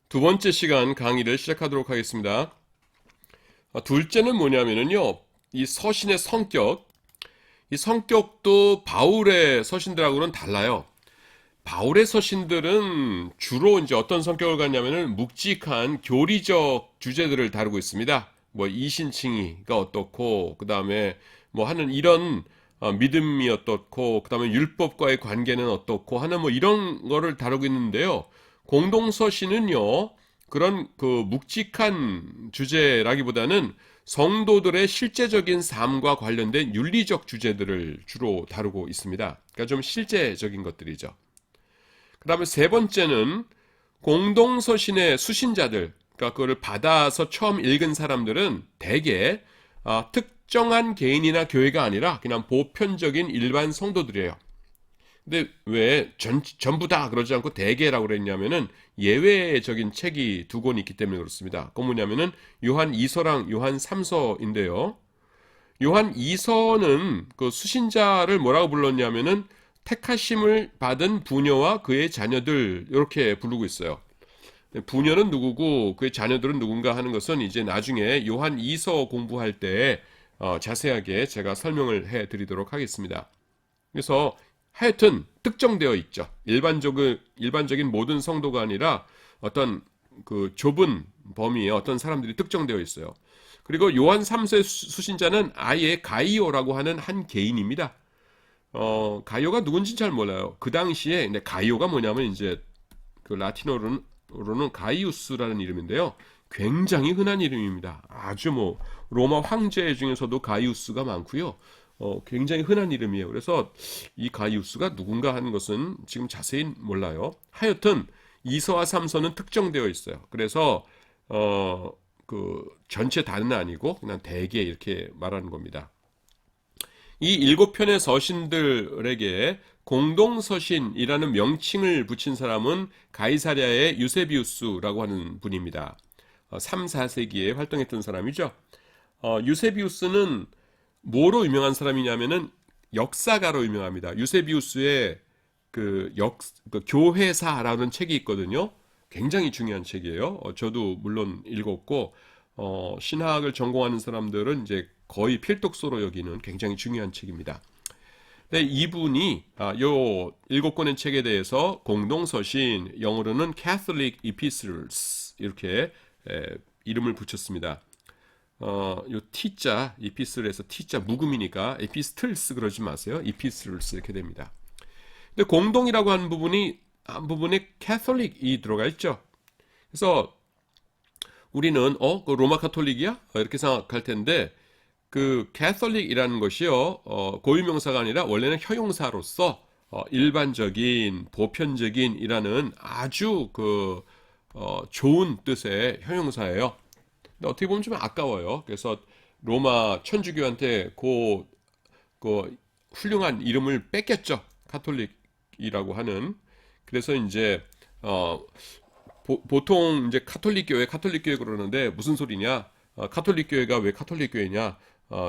두 번째 시간 강의를 시작하도록 하겠습니다. 둘째는 뭐냐면요. 이 서신의 성격, 이 성격도 바울의 서신들하고는 달라요. 바울의 서신들은 주로 이제 어떤 성격을 갖냐면은 묵직한 교리적 주제들을 다루고 있습니다. 뭐 이신칭의가 어떻고, 그 다음에 뭐 하는 이런 믿음이 어떻고, 그 다음에 율법과의 관계는 어떻고 하는 뭐 이런 거를 다루고 있는데요. 공동서신은요, 그런 그 묵직한 주제라기보다는 성도들의 실제적인 삶과 관련된 윤리적 주제들을 주로 다루고 있습니다. 그러니까 좀 실제적인 것들이죠. 그 다음에 세 번째는 공동서신의 수신자들, 그러니까 그거를 받아서 처음 읽은 사람들은 대개 특정한 개인이나 교회가 아니라 그냥 보편적인 일반 성도들이에요. 근데 왜 전부 다 그러지 않고 대개라고 그랬냐면은 예외적인 책이 두 권 있기 때문에 그렇습니다. 그건 뭐냐면은 요한 2서랑 요한 3서인데요. 요한 2서는 그 수신자를 뭐라고 불렀냐면은 택하심을 받은 부녀와 그의 자녀들 이렇게 부르고 있어요. 부녀는 누구고 그의 자녀들은 누군가 하는 것은 이제 나중에 요한 2서 공부할 때 자세하게 제가 설명을 해 드리도록 하겠습니다. 그래서 하여튼 특정되어 있죠. 일반적인 모든 성도가 아니라 어떤 그 좁은 범위에 어떤 사람들이 특정되어 있어요. 그리고 요한 3세 수신자는 아예 가이오라고 하는 한 개인입니다. 가이오가 누군지 잘 몰라요. 그 당시에 근데 가이오가 뭐냐면 이제 그 라틴어로는 가이우스라는 이름인데요. 굉장히 흔한 이름입니다. 아주 뭐 로마 황제 중에서도 가이우스가 많고요. 굉장히 흔한 이름이에요. 그래서 이 가이우스가 누군가 하는 것은 지금 자세히 몰라요. 하여튼 2서와 3서는 특정되어 있어요. 그래서 그 전체 다는 아니고 그냥 대개 이렇게 말하는 겁니다. 이 7편의 서신들에게 공동서신이라는 명칭을 붙인 사람은 가이사랴의 유세비우스라고 하는 분입니다. 3, 4세기에 활동했던 사람이죠. 유세비우스는 뭐로 유명한 사람이냐면은 역사가로 유명합니다. 유세비우스의 그 교회사라는 책이 있거든요. 굉장히 중요한 책이에요. 저도 물론 읽었고, 신학을 전공하는 사람들은 이제 거의 필독서로 여기는 굉장히 중요한 책입니다. 네, 이분이 요 7권의 책에 대해서 공동서신, 영어로는 Catholic Epistles 이렇게 이름을 붙였습니다. 요 T자, epistl에서 T자 묵음이니까 epistles 그러지 마세요. epistles 이렇게 됩니다. 근데 공동이라고 하는 부분이 한 부분에 Catholic이 들어가 있죠. 그래서 우리는 그 로마 카톨릭이야? 이렇게 생각할 텐데 그 캐톨릭이라는 것이요 고유명사가 아니라 원래는 형용사로서 일반적인 보편적인이라는 아주 좋은 뜻의 형용사예요. 근데 어떻게 보면 좀 아까워요. 그래서 로마 천주교한테 그 훌륭한 이름을 뺏겼죠. 카톨릭이라고 하는. 그래서 이제 보통 이제 카톨릭 교회 그러는데 무슨 소리냐? 카톨릭 교회가 왜 카톨릭 교회냐?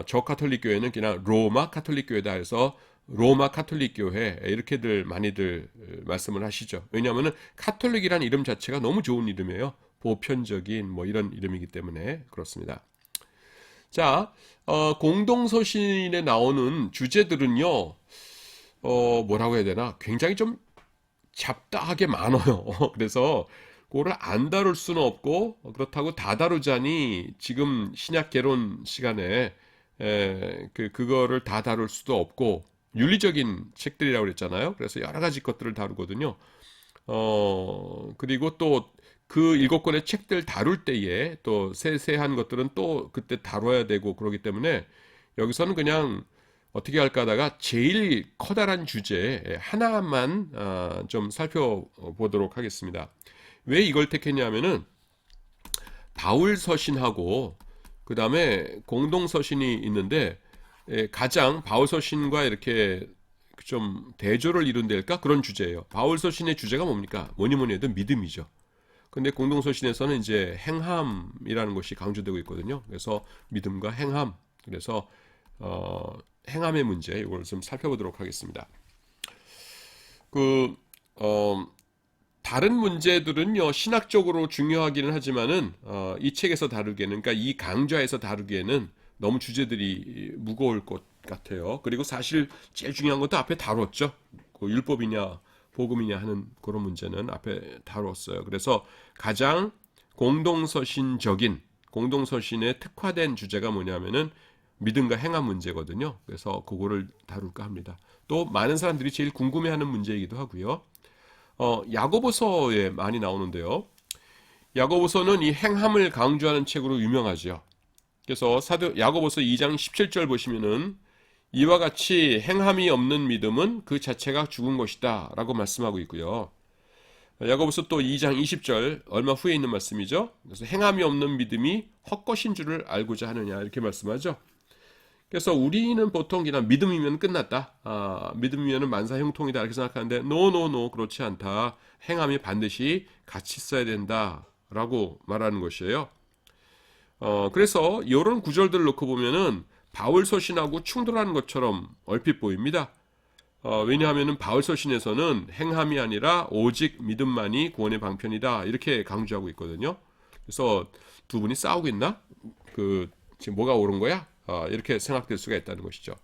저 카톨릭 교회는 그냥 로마 카톨릭 교회다 해서 로마 카톨릭 교회 이렇게들 많이들 말씀을 하시죠. 왜냐하면은 카톨릭이라는 이름 자체가 너무 좋은 이름이에요. 보편적인 뭐 이런 이름이기 때문에 그렇습니다. 자, 공동서신에 나오는 주제들은요, 뭐라고 해야 되나? 굉장히 좀 잡다하게 많아요. 그래서 그거를 안 다룰 수는 없고 그렇다고 다 다루자니 지금 신약 개론 시간에 그거를 다 다룰 수도 없고 윤리적인 책들이라고 그랬잖아요. 그래서 여러 가지 것들을 다루거든요. 그리고 또 그 7권의 책들 다룰 때에 또 세세한 것들은 또 그때 다뤄야 되고 그러기 때문에 여기서는 그냥 어떻게 할까 하다가 제일 커다란 주제 하나만 좀 살펴보도록 하겠습니다. 왜 이걸 택했냐면은 바울 서신하고 그 다음에 공동 서신이 있는데 가장 바울 서신과 이렇게 좀 대조를 이룬 데일까 그런 주제예요. 바울 서신의 주제가 뭡니까? 뭐니 뭐니 해도 믿음이죠. 근데 공동 서신에서는 이제 행함이라는 것이 강조되고 있거든요. 그래서 믿음과 행함. 그래서 행함의 문제 이걸 좀 살펴보도록 하겠습니다. 그 다른 문제들은요, 신학적으로 중요하기는 하지만은, 이 책에서 다루기에는, 그러니까 이 강좌에서 다루기에는 너무 주제들이 무거울 것 같아요. 그리고 사실 제일 중요한 것도 앞에 다뤘죠. 그 율법이냐, 복음이냐 하는 그런 문제는 앞에 다뤘어요. 그래서 가장 공동서신에 특화된 주제가 뭐냐면은 믿음과 행함 문제거든요. 그래서 그거를 다룰까 합니다. 또 많은 사람들이 제일 궁금해하는 문제이기도 하고요. 야고보서에 많이 나오는데요. 야고보서는 이 행함을 강조하는 책으로 유명하죠. 그래서 야고보서 2장 17절 보시면은 이와 같이 행함이 없는 믿음은 그 자체가 죽은 것이다 라고 말씀하고 있고요. 야고보서 또 2장 20절 얼마 후에 있는 말씀이죠. 그래서 행함이 없는 믿음이 헛것인 줄을 알고자 하느냐 이렇게 말씀하죠. 그래서 우리는 보통 그냥 믿음이면 끝났다. 믿음이면 만사형통이다 이렇게 생각하는데 노 그렇지 않다. 행함이 반드시 같이 있어야 된다라고 말하는 것이에요. 그래서 이런 구절들을 놓고 보면은 바울 서신하고 충돌하는 것처럼 얼핏 보입니다. 왜냐하면 바울 서신에서는 행함이 아니라 오직 믿음만이 구원의 방편이다 이렇게 강조하고 있거든요. 그래서 두 분이 싸우고 있나? 지금 뭐가 옳은 거야? 이렇게 생각될 수가 있다는 것이죠.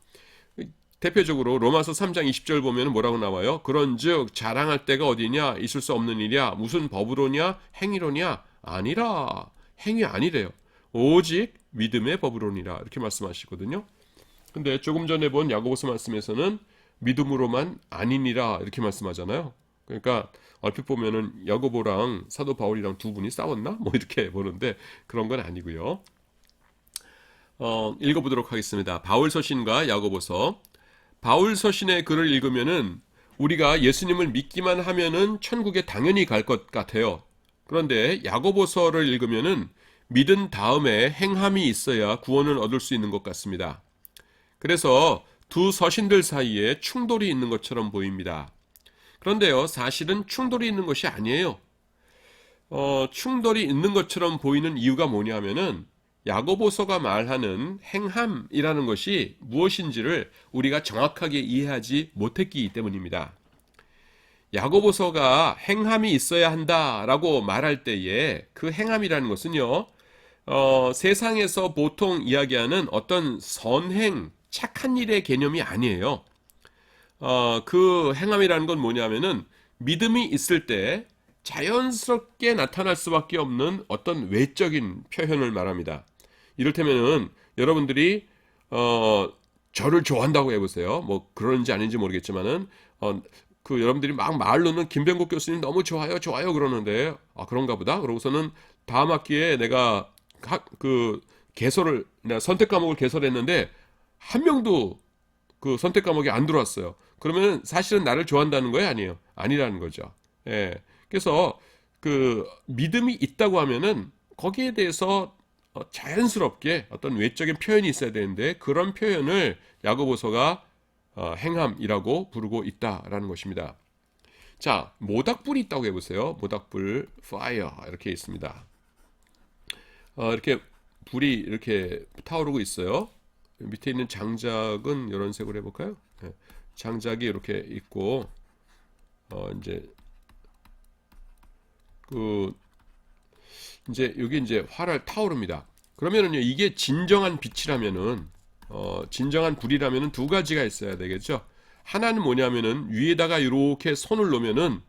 대표적으로 로마서 3장 20절 보면 뭐라고 나와요? 그런즉 자랑할 때가 어디냐? 있을 수 없는 일이야. 무슨 법으로냐? 행위로냐? 아니라. 행위 아니래요. 오직 믿음의 법으로니라 이렇게 말씀하시거든요. 근데 조금 전에 본 야고보서 말씀에서는 믿음으로만 아니니라 이렇게 말씀하잖아요. 그러니까 얼핏 보면은 야고보랑 사도 바울이랑 두 분이 싸웠나? 뭐 이렇게 보는데 그런 건 아니고요. 읽어보도록 하겠습니다. 바울 서신과 야고보서. 바울 서신의 글을 읽으면은 우리가 예수님을 믿기만 하면은 천국에 당연히 갈 것 같아요. 그런데 야고보서를 읽으면은 믿은 다음에 행함이 있어야 구원을 얻을 수 있는 것 같습니다. 그래서 두 서신들 사이에 충돌이 있는 것처럼 보입니다. 그런데요, 사실은 충돌이 있는 것이 아니에요. 충돌이 있는 것처럼 보이는 이유가 뭐냐면은 야고보서가 말하는 행함이라는 것이 무엇인지를 우리가 정확하게 이해하지 못했기 때문입니다. 야고보서가 행함이 있어야 한다라고 말할 때에 그 행함이라는 것은요, 세상에서 보통 이야기하는 어떤 선행, 착한 일의 개념이 아니에요. 그 행함이라는 건 뭐냐면은 믿음이 있을 때 자연스럽게 나타날 수밖에 없는 어떤 외적인 표현을 말합니다. 이를테면은 여러분들이 저를 좋아한다고 해보세요. 뭐 그런지 아닌지 모르겠지만은 여러분들이 막 말로는 김병국 교수님 너무 좋아요 그러는데 그런가 보다. 그러고서는 다음 학기에 내가 내가 선택 과목을 개설했는데 한 명도 그 선택 과목에 안 들어왔어요. 그러면 사실은 나를 좋아한다는 거예요, 아니에요? 아니라는 거죠. 예. 그래서 그 믿음이 있다고 하면은 거기에 대해서 자연스럽게 어떤 외적인 표현이 있어야 되는데 그런 표현을 야고보서가 행함이라고 부르고 있다라는 것입니다. 자, 모닥불이 있다고 해보세요. 모닥불, fire 이렇게 있습니다. 이렇게 불이 이렇게 타오르고 있어요. 밑에 있는 장작은 이런 색으로 해볼까요? 네. 장작이 이렇게 있고, 여기 이제 활활 타오릅니다. 그러면은요, 이게 진정한 빛이라면은, 진정한 불이라면은 두 가지가 있어야 되겠죠? 하나는 뭐냐면은, 위에다가 이렇게 손을 놓으면은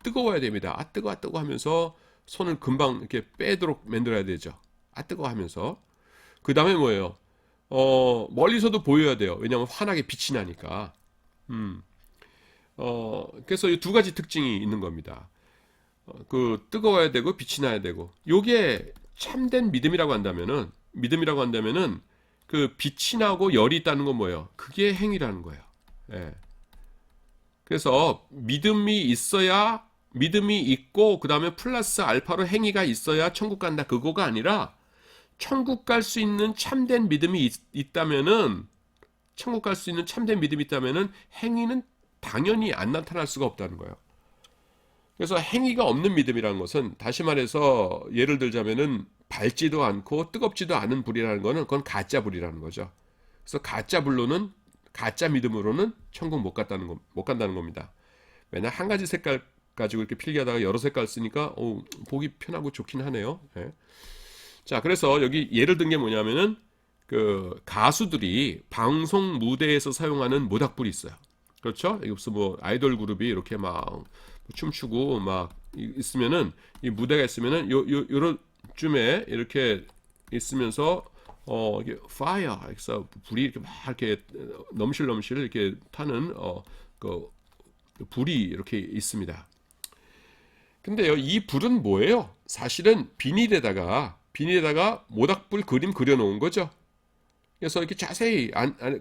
뜨거워야 됩니다. 뜨거워 하면서 손을 금방 이렇게 빼도록 만들어야 되죠. 뜨거워 하면서. 그 다음에 뭐예요? 멀리서도 보여야 돼요. 왜냐하면 환하게 빛이 나니까. 그래서 이 두 가지 특징이 있는 겁니다. 뜨거워야 되고 빛이 나야 되고. 요게 참된 믿음이라고 한다면은 그 빛이 나고 열이 있다는 건 뭐예요? 그게 행위라는 거예요. 예. 그래서 믿음이 있고 그 다음에 플러스 알파로 행위가 있어야 천국 간다. 그거가 아니라 천국 갈 수 있는 참된 믿음이 있다면은 행위는 당연히 안 나타날 수가 없다는 거예요. 그래서 행위가 없는 믿음이라는 것은 다시 말해서 예를 들자면은 밝지도 않고 뜨겁지도 않은 불이라는 거는 그건 가짜 불이라는 거죠. 그래서 가짜 믿음으로는 천국 못 간다는 겁니다. 왜냐 한 가지 색깔 가지고 이렇게 필기하다가 여러 색깔 쓰니까 보기 편하고 좋긴 하네요. 예. 자, 그래서 여기 예를 든 게 뭐냐면은 그 가수들이 방송 무대에서 사용하는 모닥불이 있어요. 그렇죠? 이게 무슨 뭐 아이돌 그룹이 이렇게 막 춤추고 막 있으면은 이 무대가 있으면은 요런 쯤에 이렇게 있으면서 이게 파이어 그래서 불이 이렇게 막 이렇게 넘실넘실 이렇게 타는 그 불이 이렇게 있습니다. 근데요, 이 불은 뭐예요? 사실은 비닐에다가 모닥불 그림 그려놓은 거죠. 그래서 이렇게 자세히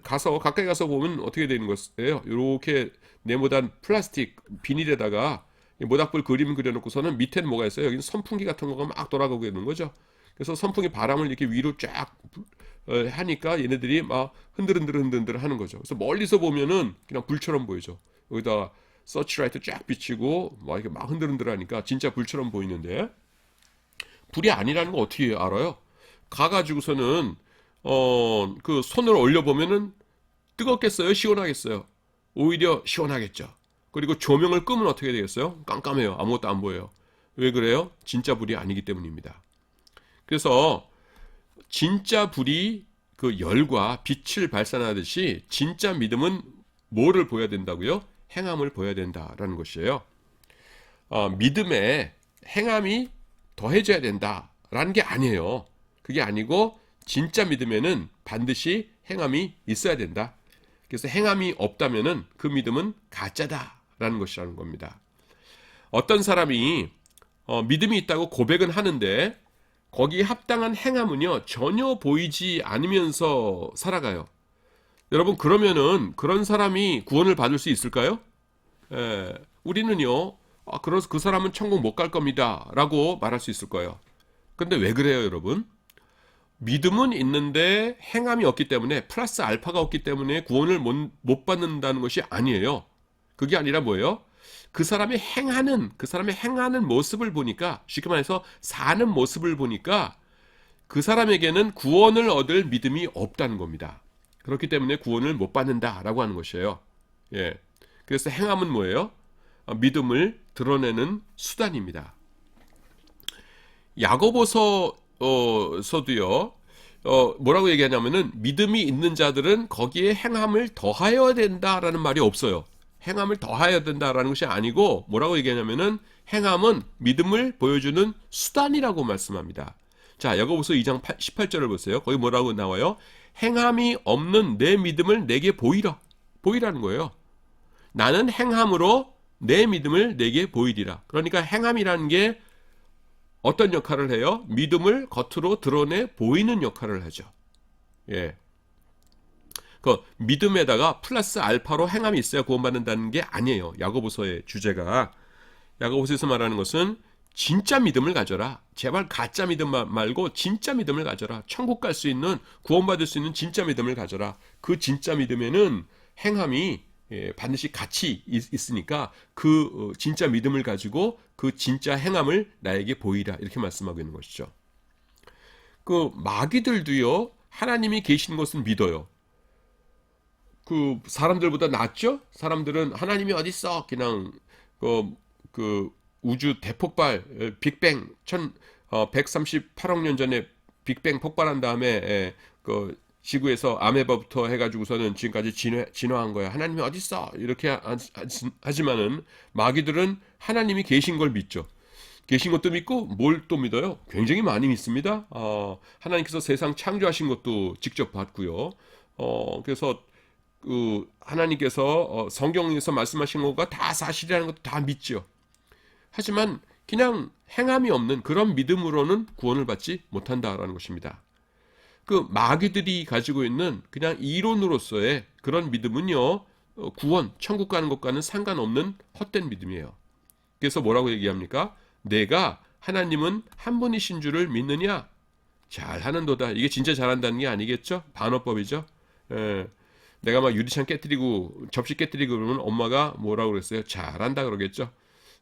가서 가까이 가서 보면 어떻게 되는 거예요? 이렇게 네모난 플라스틱 비닐에다가 모닥불 그림 그려놓고서는 밑에는 뭐가 있어요? 여기는 선풍기 같은 거가 막 돌아가고 있는 거죠. 그래서 선풍기 바람을 이렇게 위로 쫙 하니까 얘네들이 막 흔들흔들 하는 거죠. 그래서 멀리서 보면은 그냥 불처럼 보이죠. 여기다 서치라이트 쫙 비치고 막 이렇게 막 흔들흔들 하니까 진짜 불처럼 보이는데 불이 아니라는 거 어떻게 알아요? 가가지고서는 그 손을 올려보면은 뜨겁겠어요? 시원하겠어요? 오히려 시원하겠죠. 그리고 조명을 끄면 어떻게 되겠어요? 깜깜해요. 아무것도 안 보여요. 왜 그래요? 진짜 불이 아니기 때문입니다. 그래서 진짜 불이 그 열과 빛을 발산하듯이 진짜 믿음은 뭐를 보여야 된다고요? 행함을 보여야 된다라는 것이에요. 믿음에 행함이 더해져야 된다라는 게 아니에요. 그게 아니고 진짜 믿음에는 반드시 행함이 있어야 된다. 그래서 행함이 없다면은 그 믿음은 가짜다라는 것이라는 겁니다. 어떤 사람이 믿음이 있다고 고백은 하는데 거기에 합당한 행함은요 전혀 보이지 않으면서 살아가요. 여러분 그러면은 그런 사람이 구원을 받을 수 있을까요? 우리는요 그래서 그 사람은 천국 못 갈 겁니다 라고 말할 수 있을 거예요. 근데 왜 그래요 여러분? 믿음은 있는데 행함이 없기 때문에 플러스 알파가 없기 때문에 구원을 못 받는다는 것이 아니에요. 그게 아니라 뭐예요? 그 사람의 행하는 모습을 보니까 쉽게 말해서 사는 모습을 보니까 그 사람에게는 구원을 얻을 믿음이 없다는 겁니다. 그렇기 때문에 구원을 못 받는다라고 하는 것이에요. 예. 그래서 행함은 뭐예요? 믿음을 드러내는 수단입니다. 야고보서도요. 뭐라고 얘기하냐면은 믿음이 있는 자들은 거기에 행함을 더하여야 된다라는 말이 없어요. 행함을 더하여야 된다라는 것이 아니고 뭐라고 얘기하냐면은 행함은 믿음을 보여주는 수단이라고 말씀합니다. 자, 야고보서 2장 18절을 보세요. 거기 뭐라고 나와요? 행함이 없는 내 믿음을 내게 보이라는 거예요. 나는 행함으로 내 믿음을 내게 보이리라. 그러니까 행함이라는 게 어떤 역할을 해요? 믿음을 겉으로 드러내 보이는 역할을 하죠. 예. 그 믿음에다가 플러스 알파로 행함이 있어야 구원받는다는 게 아니에요. 야고보서의 주제가. 야고보서에서 말하는 것은 진짜 믿음을 가져라. 제발 가짜 믿음 말고 진짜 믿음을 가져라. 천국 갈 수 있는 구원받을 수 있는 진짜 믿음을 가져라. 그 진짜 믿음에는 행함이 반드시 같이 있으니까 그 진짜 믿음을 가지고 그 진짜 행함을 나에게 보이라 이렇게 말씀하고 있는 것이죠. 그 마귀들도요 하나님이 계신 것은 믿어요. 그 사람들보다 낫죠? 사람들은 하나님이 어디 있어? 그냥 그 우주 대폭발 빅뱅 138억 년 전에 빅뱅 폭발한 다음에 그 지구에서 아메바부터 해가지고서는 지금까지 진화한 거야. 하나님이 어디 있어? 이렇게 하지만은 마귀들은 하나님이 계신 걸 믿죠. 계신 것도 믿고 뭘 또 믿어요? 굉장히 많이 믿습니다. 하나님께서 세상 창조하신 것도 직접 봤고요. 그래서 그 하나님께서 성경에서 말씀하신 것과 다 사실이라는 것도 다 믿죠. 하지만 그냥 행함이 없는 그런 믿음으로는 구원을 받지 못한다라는 것입니다. 그 마귀들이 가지고 있는 그냥 이론으로서의 그런 믿음은요, 구원, 천국 가는 것과는 상관없는 헛된 믿음이에요. 그래서 뭐라고 얘기합니까? 내가 하나님은 한 분이신 줄을 믿느냐? 잘하는도다. 이게 진짜 잘한다는 게 아니겠죠? 반어법이죠. 내가 막 유리창 깨뜨리고 접시 깨뜨리고 그러면 엄마가 뭐라고 그랬어요? 잘한다 그러겠죠?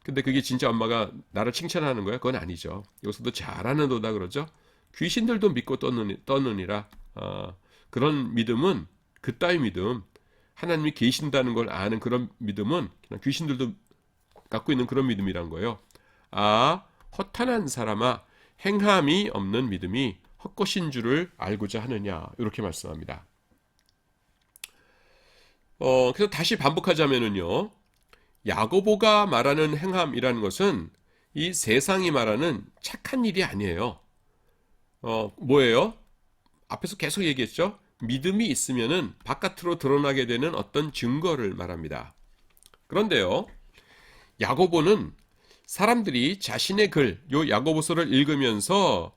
근데 그게 진짜 엄마가 나를 칭찬하는 거야? 그건 아니죠. 여기서도 잘하는도다 그러죠? 귀신들도 믿고 떠느니라. 그런 믿음은 그따위 믿음, 하나님이 계신다는 걸 아는 그런 믿음은 그냥 귀신들도 갖고 있는 그런 믿음이란 거예요. 아, 허탄한 사람아, 행함이 없는 믿음이 헛것인 줄을 알고자 하느냐, 이렇게 말씀합니다. 그래서 다시 반복하자면은요, 야고보가 말하는 행함이라는 것은 이 세상이 말하는 착한 일이 아니에요. 뭐예요? 앞에서 계속 얘기했죠? 믿음이 있으면은 바깥으로 드러나게 되는 어떤 증거를 말합니다. 그런데요, 야고보는 사람들이 자신의 글, 요 야고보서를 읽으면서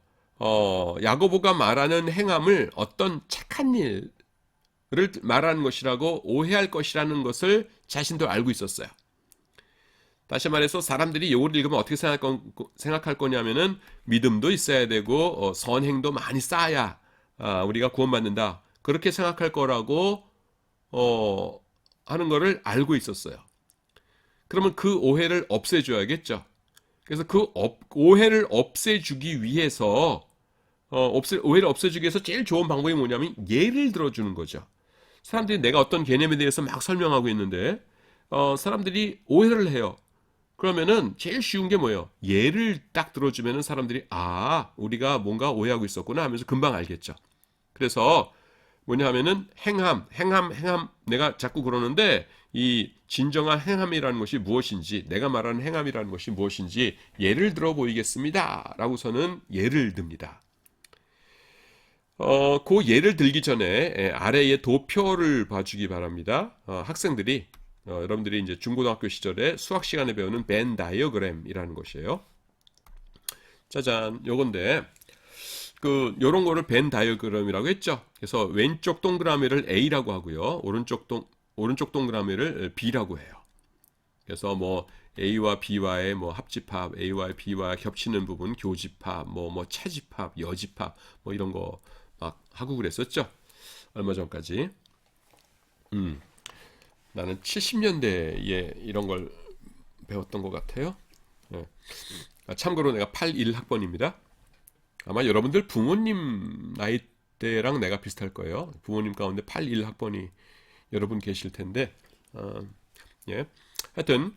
야고보가 말하는 행함을 어떤 착한 일을 말하는 것이라고 오해할 것이라는 것을 자신도 알고 있었어요. 다시 말해서 사람들이 이걸 읽으면 어떻게 생각할 거냐면은 믿음도 있어야 되고 선행도 많이 쌓아야 우리가 구원받는다. 그렇게 생각할 거라고 하는 거를 알고 있었어요. 그러면 그 오해를 없애줘야겠죠. 그래서 그 오해를 없애주기 위해서 오해를 없애주기 위해서 제일 좋은 방법이 뭐냐면 예를 들어주는 거죠. 사람들이 내가 어떤 개념에 대해서 막 설명하고 있는데 사람들이 오해를 해요. 그러면은 제일 쉬운 게 뭐예요? 예를 딱 들어주면은 사람들이 우리가 뭔가 오해하고 있었구나 하면서 금방 알겠죠. 그래서 뭐냐 하면은 행함 내가 자꾸 그러는데 이 진정한 행함이라는 것이 무엇인지, 내가 말하는 행함이라는 것이 무엇인지 예를 들어 보이겠습니다 라고서는 예를 듭니다. 그 예를 들기 전에 아래의 도표를 봐주기 바랍니다. 학생들이 여러분들이 이제 중고등학교 시절에 수학 시간에 배우는 벤 다이어그램이라는 것이에요. 짜잔, 요건데 요런 거를 벤 다이어그램이라고 했죠. 그래서 왼쪽 동그라미를 A라고 하고요. 오른쪽 동그라미를 B라고 해요. 그래서 뭐 A와 B와의 뭐 합집합, A와 B와 겹치는 부분, 교집합, 뭐 차집합, 여집합, 뭐 이런 거 막 하고 그랬었죠. 얼마 전까지. 나는 70년대에 이런 걸 배웠던 것 같아요. 네. 참고로 내가 81학번입니다. 아마 여러분들 부모님 나이대랑 내가 비슷할 거예요. 부모님 가운데 81학번이 여러분 계실 텐데, 예. 하여튼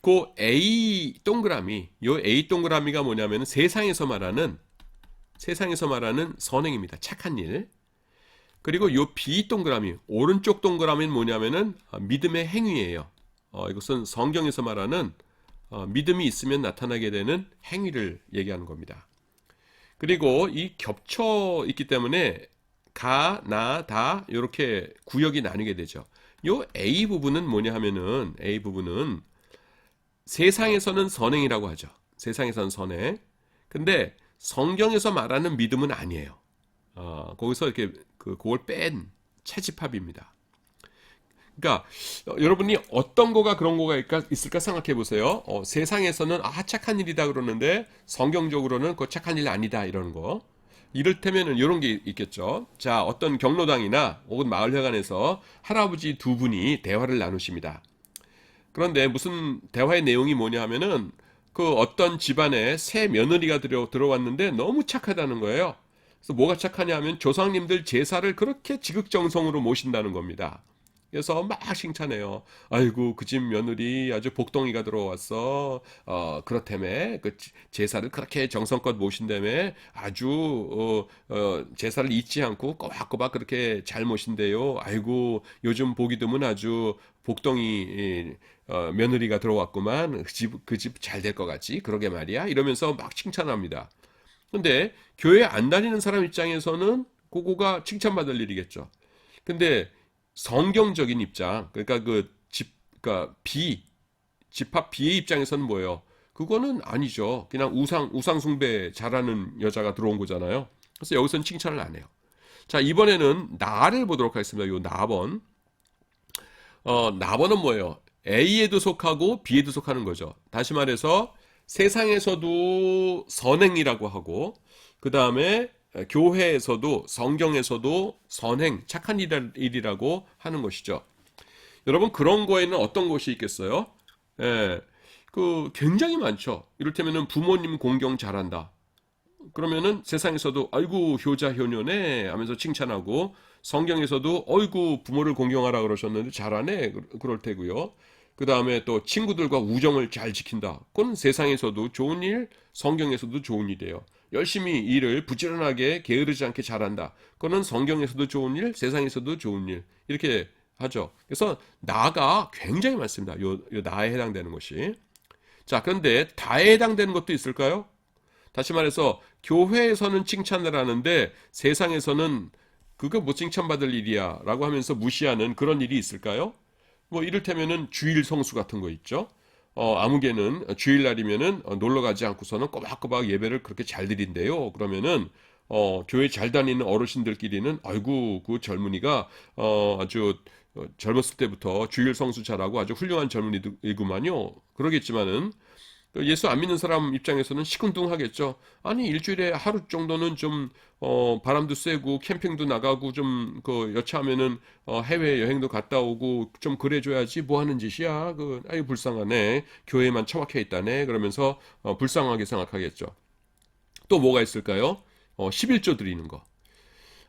그 A 동그라미, 요 A 동그라미가 뭐냐면 세상에서 말하는 선행입니다. 착한 일. 그리고 요 B 동그라미, 오른쪽 동그라미는 뭐냐면은 믿음의 행위예요. 이것은 성경에서 말하는 믿음이 있으면 나타나게 되는 행위를 얘기하는 겁니다. 그리고 이 겹쳐 있기 때문에 가, 나, 다 이렇게 구역이 나뉘게 되죠. 요 A 부분은 뭐냐 하면은 A 부분은 세상에서는 선행이라고 하죠. 세상에서는 선행. 근데 성경에서 말하는 믿음은 아니에요. 거기서 이렇게 그걸 뺀 채집합입니다. 그러니까 여러분이 어떤 거가 그런 거가 있을까 생각해 보세요. 세상에서는 착한 일이다 그러는데 성경적으로는 그거 착한 일 아니다 이러는 거. 이를테면은 이런 게 있겠죠. 자, 어떤 경로당이나 혹은 마을회관에서 할아버지 두 분이 대화를 나누십니다. 그런데 무슨 대화의 내용이 뭐냐 하면은 그 어떤 집안에 새 며느리가 들어왔는데 너무 착하다는 거예요. 그래서 뭐가 착하냐 하면 조상님들 제사를 그렇게 지극정성으로 모신다는 겁니다. 그래서 막 칭찬해요. 아이고 그 집 며느리 아주 복덩이가 들어왔어. 그렇다며 그 제사를 그렇게 정성껏 모신다며 아주 제사를 잊지 않고 꼬박꼬박 그렇게 잘 모신대요. 아이고 요즘 보기 드문 아주 복덩이 며느리가 들어왔구만. 그 집 잘 될 것 같지? 그러게 말이야. 이러면서 막 칭찬합니다. 근데 교회 안 다니는 사람 입장에서는 그거가 칭찬받을 일이겠죠. 근데 성경적인 입장, 그러니까 그러니까 집합 B의 입장에서는 뭐예요? 그거는 아니죠. 그냥 우상 숭배 잘하는 여자가 들어온 거잖아요. 그래서 여기서는 칭찬을 안 해요. 자, 이번에는 나를 보도록 하겠습니다. 요 나번. 나번은 뭐예요? A에도 속하고 B에도 속하는 거죠. 다시 말해서 세상에서도 선행이라고 하고, 그 다음에 교회에서도 성경에서도 선행, 착한 일이라고 하는 것이죠. 여러분 그런 거에는 어떤 것이 있겠어요? 굉장히 많죠. 이를테면은 부모님 공경 잘한다. 그러면은 세상에서도 아이고 효자 효녀네 하면서 칭찬하고 성경에서도 어이구 부모를 공경하라 그러셨는데 잘하네 그럴 테고요. 그 다음에 또 친구들과 우정을 잘 지킨다. 그건 세상에서도 좋은 일, 성경에서도 좋은 일이에요. 열심히 일을 부지런하게 게으르지 않게 잘한다. 그거는 성경에서도 좋은 일, 세상에서도 좋은 일. 이렇게 하죠. 그래서 나가 굉장히 많습니다. 요 나에 해당되는 것이. 자, 그런데 다에 해당되는 것도 있을까요? 다시 말해서 교회에서는 칭찬을 하는데 세상에서는 그거 뭐 칭찬받을 일이야 라고 하면서 무시하는 그런 일이 있을까요? 뭐 이를테면은 주일 성수 같은 거 있죠. 아무개는 주일날이면은 놀러 가지 않고서는 꼬박꼬박 예배를 그렇게 잘 드린대요. 그러면은 교회 잘 다니는 어르신들끼리는 아이고 그 젊은이가 아주 젊었을 때부터 주일 성수 잘하고 아주 훌륭한 젊은이구만요. 그러겠지만은 예수 안 믿는 사람 입장에서는 시큰둥하겠죠. 아니 일주일에 하루 정도는 좀 바람도 쐬고 캠핑도 나가고 좀 그 여차하면은 해외 여행도 갔다 오고 좀 그래줘야지 뭐 하는 짓이야. 그 아이 불쌍하네. 교회만 처박혀 있다네. 그러면서 불쌍하게 생각하겠죠. 또 뭐가 있을까요? 11조 드리는 거.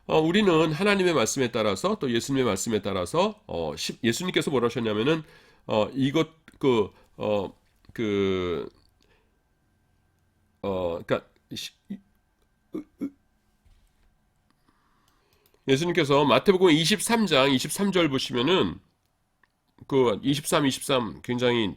우리는 하나님의 말씀에 따라서 또 예수님의 말씀에 따라서 예수님께서 뭐라 하셨냐면은 이것 그 그러니까 예수님께서 마태복음 23장 23절 보시면은 그 23 굉장히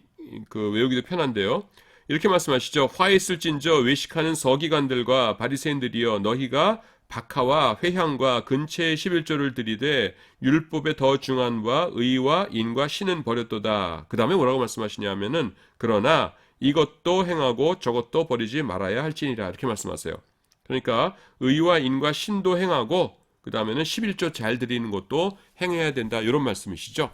그 외우기도 편한데요. 이렇게 말씀하시죠. 화 있을진저 외식하는 서기관들과 바리새인들이여 너희가 박하와 회향과 근체의 11조를 드리되 율법에 더 중한 바 의와 인과 신은 버렸도다. 그 다음에 뭐라고 말씀하시냐면은 그러나 이것도 행하고 저것도 버리지 말아야 할지니라 이렇게 말씀하세요. 그러니까 의와 인과 신도 행하고 그 다음에는 11조 잘 드리는 것도 행해야 된다 이런 말씀이시죠.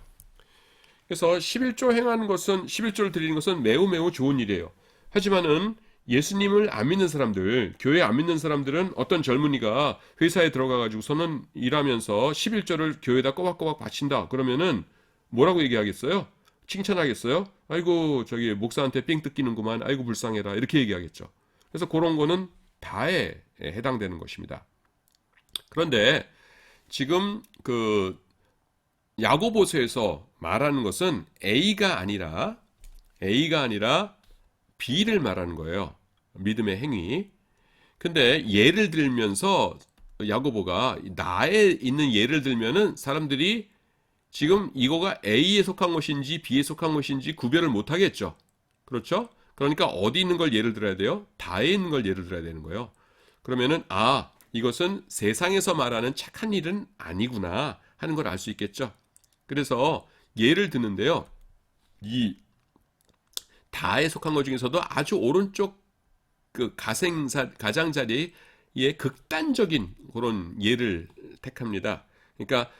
그래서 11조 행하는 것은 11조를 드리는 것은 매우 매우 좋은 일이에요. 하지만은 예수님을 안 믿는 사람들, 교회 안 믿는 사람들은 어떤 젊은이가 회사에 들어가 가지고서는 일하면서 11조를 교회에다 꼬박꼬박 바친다. 그러면은 뭐라고 얘기하겠어요? 칭찬하겠어요? 아이고 저기 목사한테 삥 뜯기는구만. 아이고 불쌍해라. 이렇게 얘기하겠죠. 그래서 그런 거는 다에 해당되는 것입니다. 그런데 지금 그 야고보서에서 말하는 것은 A가 아니라 B를 말하는 거예요. 믿음의 행위. 근데 예를 들면서 야고보가 나에 있는 예를 들면은 사람들이 지금 이거가 A에 속한 것인지 B에 속한 것인지 구별을 못 하겠죠. 그렇죠? 그러니까 어디 있는 걸 예를 들어야 돼요? 다에 있는 걸 예를 들어야 되는 거예요. 그러면은 이것은 세상에서 말하는 착한 일은 아니구나 하는 걸 알 수 있겠죠. 그래서 예를 드는데요. 이 다에 속한 것 중에서도 아주 오른쪽 그 가장자리의 극단적인 그런 예를 택합니다. 그러니까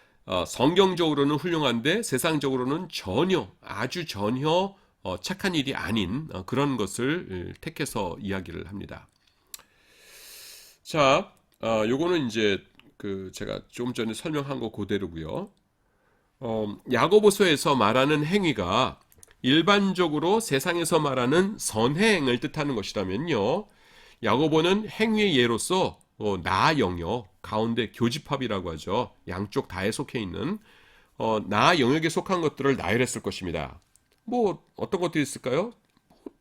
성경적으로는 훌륭한데 세상적으로는 아주 전혀 착한 일이 아닌 그런 것을 택해서 이야기를 합니다. 자, 요거는 이제 그 제가 조금 전에 설명한 거 그대로고요. 야고보서에서 말하는 행위가 일반적으로 세상에서 말하는 선행을 뜻하는 것이라면요. 야고보는 행위의 예로서 나 영역 가운데 교집합이라고 하죠. 양쪽 다에 속해 있는 나 영역에 속한 것들을 나열했을 것입니다. 뭐 어떤 것들이 있을까요?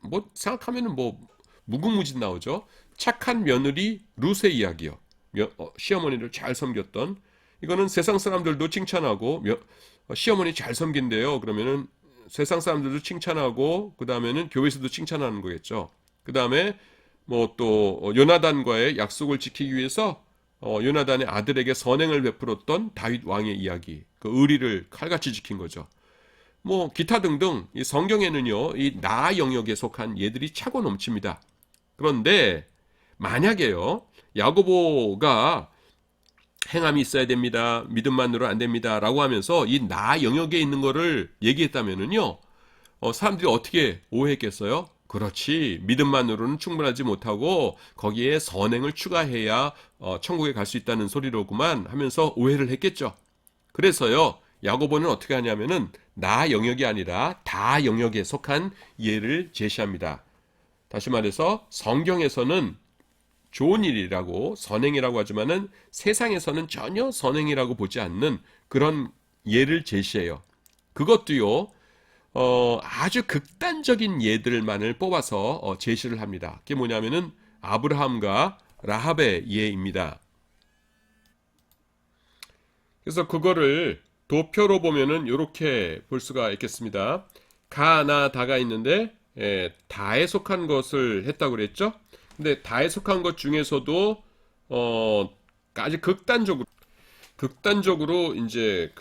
뭐 생각하면은 뭐 무궁무진 나오죠. 착한 며느리 룻의 이야기요. 시어머니를 잘 섬겼던 이거는 세상 사람들도 칭찬하고 시어머니 잘 섬긴대요. 그러면은 세상 사람들도 칭찬하고 그 다음에는 교회에서도 칭찬하는 거겠죠. 그 다음에 뭐 또 요나단과의 약속을 지키기 위해서 요나단의 아들에게 선행을 베풀었던 다윗 왕의 이야기, 그 의리를 칼같이 지킨 거죠. 뭐 기타 등등 이 성경에는요 이 나 영역에 속한 예들이 차고 넘칩니다. 그런데 만약에요 야고보가 행함이 있어야 됩니다. 믿음만으로 안 됩니다. 라고 하면서 이 나 영역에 있는 거를 얘기했다면은요. 사람들이 어떻게 오해했겠어요? 그렇지. 믿음만으로는 충분하지 못하고 거기에 선행을 추가해야 천국에 갈 수 있다는 소리로구만 하면서 오해를 했겠죠. 그래서요. 야고보는 어떻게 하냐면은 나 영역이 아니라 다 영역에 속한 예를 제시합니다. 다시 말해서 성경에서는 좋은 일이라고 선행이라고 하지만은 세상에서는 전혀 선행이라고 보지 않는 그런 예를 제시해요. 그것도요. 아주 극단적인 예들만을 뽑아서 제시를 합니다. 그게 뭐냐면은 아브라함과 라합의 예입니다. 그래서 그거를 도표로 보면은 이렇게 볼 수가 있겠습니다. 가, 나, 다가 있는데 다에 속한 것을 했다고 그랬죠? 근데 다에 속한 것 중에서도 아주 극단적으로 이제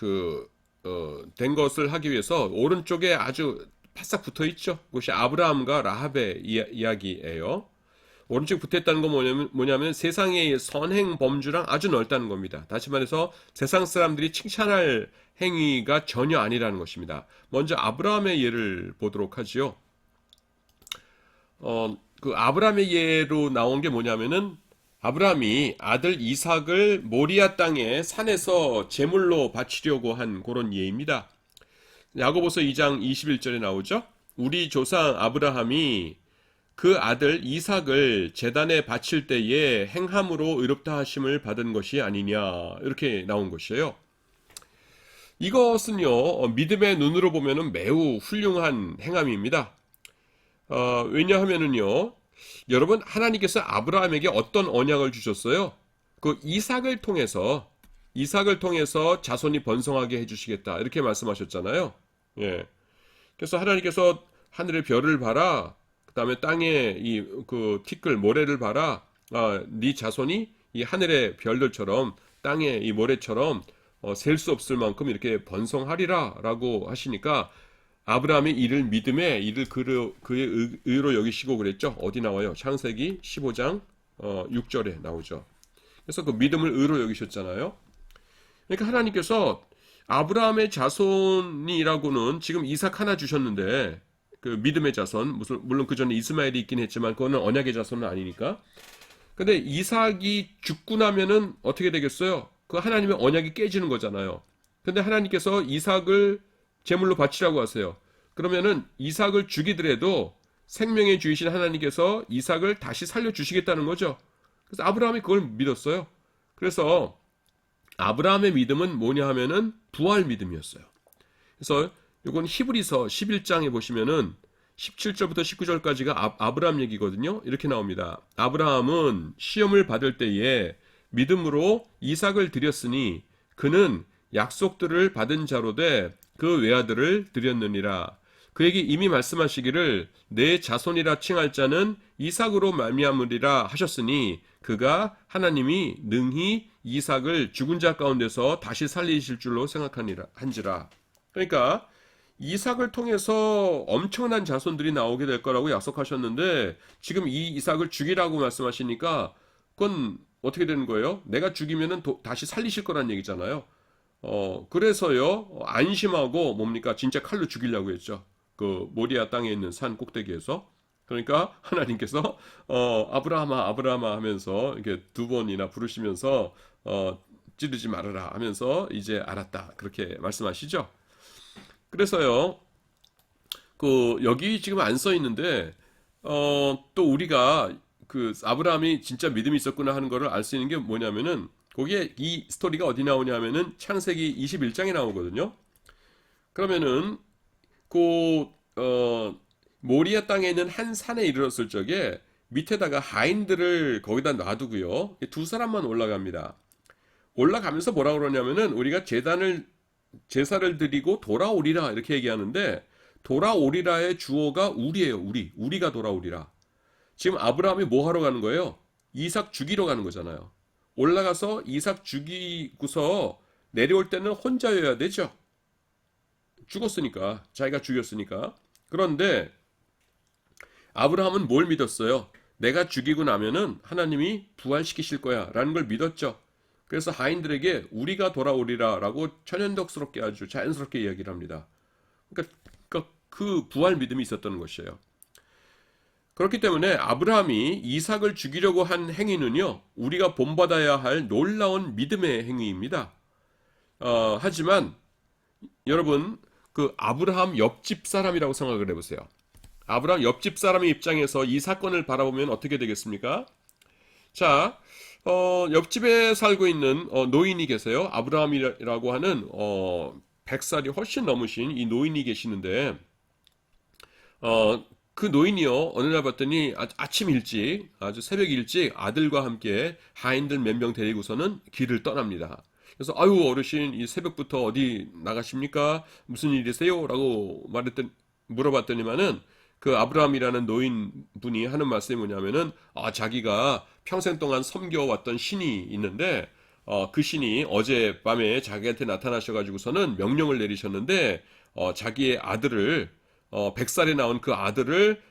된 것을 하기 위해서 오른쪽에 아주 바싹 붙어 있죠. 그것이 아브라함과 라합의 이야기예요. 오른쪽 붙어 있다는 건 뭐냐면 세상의 선행 범주랑 아주 넓다는 겁니다. 다시 말해서 세상 사람들이 칭찬할 행위가 전혀 아니라는 것입니다. 먼저 아브라함의 예를 보도록 하지요. 그 아브라함의 예로 나온 게 뭐냐면은 아브라함이 아들 이삭을 모리아 땅의 산에서 제물로 바치려고 한 그런 예입니다. 야고보서 2장 21절에 나오죠. 우리 조상 아브라함이 그 아들 이삭을 제단에 바칠 때에 행함으로 의롭다 하심을 받은 것이 아니냐 이렇게 나온 것이에요. 이것은요 믿음의 눈으로 보면은 매우 훌륭한 행함입니다. 왜냐하면은요 여러분 하나님께서 아브라함에게 어떤 언약을 주셨어요? 그 이삭을 통해서 자손이 번성하게 해주시겠다 이렇게 말씀하셨잖아요. 예. 그래서 하나님께서 하늘의 별을 봐라. 그다음에 땅에 그 티끌 모래를 봐라. 네 자손이 이 하늘의 별들처럼 땅의 이 모래처럼 셀 수 없을 만큼 이렇게 번성하리라라고 하시니까 아브라함이 이를 믿음에 이를 그의 의로 여기시고 그랬죠. 어디 나와요? 창세기 15장 6절에 나오죠. 그래서 그 믿음을 의로 여기셨잖아요. 그러니까 하나님께서 아브라함의 자손이라고는 지금 이삭 하나 주셨는데 그 믿음의 자손 물론 그 전에 이스마엘이 있긴 했지만 그거는 언약의 자손은 아니니까. 근데 이삭이 죽고 나면은 어떻게 되겠어요? 그 하나님의 언약이 깨지는 거잖아요. 근데 하나님께서 이삭을 제물로 바치라고 하세요. 그러면은 이삭을 죽이더라도 생명의 주이신 하나님께서 이삭을 다시 살려 주시겠다는 거죠. 그래서 아브라함이 그걸 믿었어요. 그래서 아브라함의 믿음은 뭐냐 하면은 부활 믿음이었어요. 그래서 이건 히브리서 11장에 보시면은 17절부터 19절까지가 아브라함 얘기거든요. 이렇게 나옵니다. 아브라함은 시험을 받을 때에 믿음으로 이삭을 드렸으니 그는 약속들을 받은 자로 돼 그 외아들을 드렸느니라. 그에게 이미 말씀하시기를 내 자손이라 칭할 자는 이삭으로 말미암으리라 하셨으니 그가 하나님이 능히 이삭을 죽은 자 가운데서 다시 살리실 줄로 생각한지라. 그러니까 이삭을 통해서 엄청난 자손들이 나오게 될 거라고 약속하셨는데 지금 이 이삭을 죽이라고 말씀하시니까 그건 어떻게 되는 거예요? 내가 죽이면은 다시 살리실 거란 얘기잖아요. 그래서요 안심하고 뭡니까 진짜 칼로 죽이려고 했죠. 그 모리아 땅에 있는 산 꼭대기에서. 그러니까 하나님께서 아브라함아 아브라함아 하면서 이렇게 두 번이나 부르시면서 찌르지 말아라 하면서 이제 알았다 그렇게 말씀하시죠. 그래서요 그 여기 지금 안 써 있는데 또 우리가 그 아브라함이 진짜 믿음이 있었구나 하는 거를 알 수 있는 게 뭐냐면은 거기에 이 스토리가 어디 나오냐면은 창세기 21장에 나오거든요. 그러면은 그 모리아 땅에 있는 한 산에 이르렀을 적에 밑에다가 하인들을 거기다 놔두고요. 두 사람만 올라갑니다. 올라가면서 뭐라 그러냐면은 우리가 제사를 드리고 돌아오리라 이렇게 얘기하는데 돌아오리라의 주어가 우리예요. 우리가 돌아오리라. 지금 아브라함이 뭐 하러 가는 거예요? 이삭 죽이러 가는 거잖아요. 올라가서 이삭 죽이고서 내려올 때는 혼자여야 되죠. 죽었으니까 자기가 죽였으니까. 그런데 아브라함은 뭘 믿었어요? 내가 죽이고 나면은 하나님이 부활시키실 거야 라는 걸 믿었죠. 그래서 하인들에게 우리가 돌아오리라 라고 천연덕스럽게 아주 자연스럽게 이야기를 합니다. 그러니까 그 부활 믿음이 있었던 것이에요. 그렇기 때문에 아브라함이 이삭을 죽이려고 한 행위는요 우리가 본받아야 할 놀라운 믿음의 행위입니다. 하지만 여러분 그 아브라함 옆집 사람이라고 생각을 해보세요. 아브라함 옆집 사람의 입장에서 이 사건을 바라보면 어떻게 되겠습니까? 자, 옆집에 살고 있는 노인이 계세요. 아브라함이라고 하는 100살이 훨씬 넘으신 이 노인이 계시는데 그 노인이요, 어느 날 봤더니 아침 일찍, 아주 새벽 일찍 아들과 함께 하인들 몇 명 데리고서는 길을 떠납니다. 그래서, 아유, 어르신, 이 새벽부터 어디 나가십니까? 무슨 일이세요? 라고 물어봤더니만은, 그 아브라함이라는 노인분이 하는 말씀이 뭐냐면은, 자기가 평생 동안 섬겨왔던 신이 있는데, 그 신이 어젯밤에 자기한테 나타나셔가지고서는 명령을 내리셨는데, 자기의 아들을 100살에 나온 그 아들을